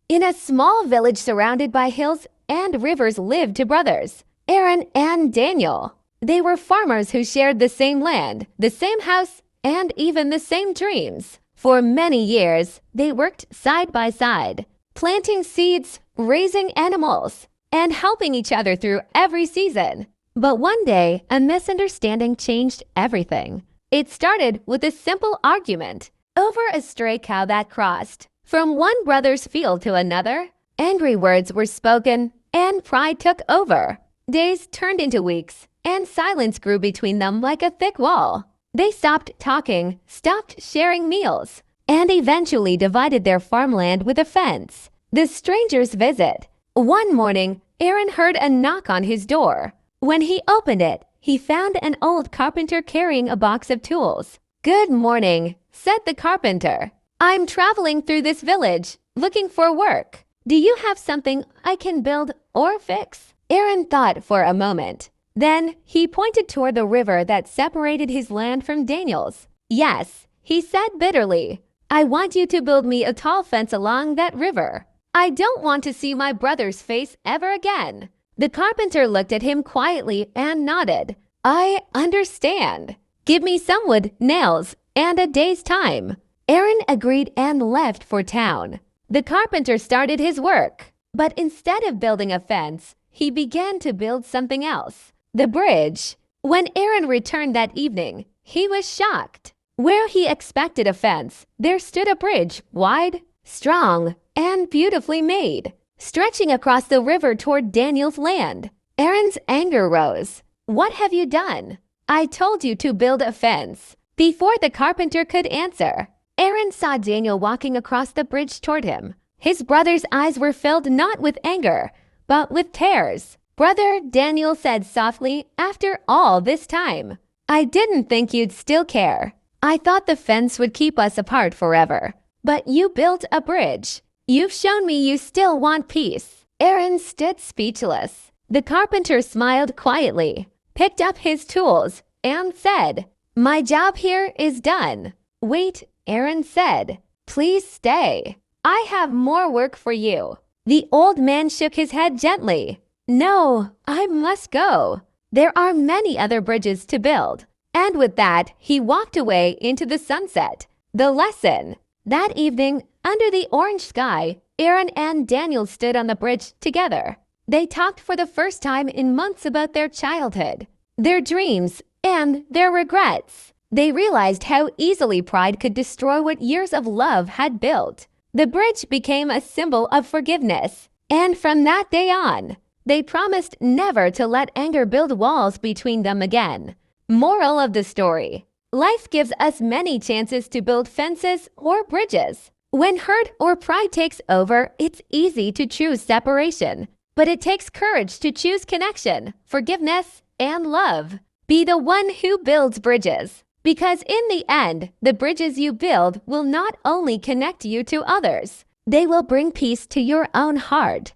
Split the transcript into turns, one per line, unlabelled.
In a small village surrounded by hills and rivers lived two brothers, Aaron and Daniel. They were farmers who shared the same land, the same house, and even the same dreams. For many years, they worked side by side, planting seeds, raising animals, and helping each other through every season. But one day, a misunderstanding changed everything. It started with a simple argument over a stray cow that crossed from one brother's field to another. Angry words were spoken, and pride took over. Days turned into weeks, and silence grew between them like a thick wall. They stopped talking, stopped sharing meals, and eventually divided their farmland with a fence. The stranger's visit. One morning, Aaron heard a knock on his door. When he opened it, he found an old carpenter carrying a box of tools. "Good morning," said the carpenter. "I'm traveling through this village, looking for work. Do you have something I can build or fix?" Aaron thought for a moment. Then he pointed toward the river that separated his land from Daniel's. "Yes," he said bitterly. "I want you to build me a tall fence along that river. I don't want to see my brother's face ever again." The carpenter looked at him quietly and nodded. "I understand. Give me some wood, nails, and a day's time." Aaron agreed and left for town. The carpenter started his work. But instead of building a fence, he began to build something else. The bridge. When Aaron returned that evening, he was shocked. Where he expected a fence, there stood a bridge, wide, strong, and beautifully made, stretching across the river toward Daniel's land. Aaron's anger rose. "What have you done? I told you to build a fence." Before the carpenter could answer, Aaron saw Daniel walking across the bridge toward him. His brother's eyes were filled not with anger, but with tears. "Brother," Daniel said softly, "after all this time, I didn't think you'd still care. I thought the fence would keep us apart forever. But you built a bridge. You've shown me you still want peace." Aaron stood speechless. The carpenter smiled quietly, picked up his tools, and said, "My job here is done." "Wait," Aaron said. "Please stay. I have more work for you." The old man shook his head gently. "No, I must go. There are many other bridges to build." And with that, he walked away into the sunset. The lesson. That evening, under the orange sky, Aaron and Daniel stood on the bridge together. They talked for the first time in months about their childhood, their dreams, and their regrets. They realized how easily pride could destroy what years of love had built. The bridge became a symbol of forgiveness, and from that day on, they promised never to let anger build walls between them again. Moral of the story: life gives us many chances to build fences or bridges. When hurt or pride takes over, it's easy to choose separation, but it takes courage to choose connection, forgiveness, and love. Be the one who builds bridges, because in the end, the bridges you build will not only connect you to others, they will bring peace to your own heart.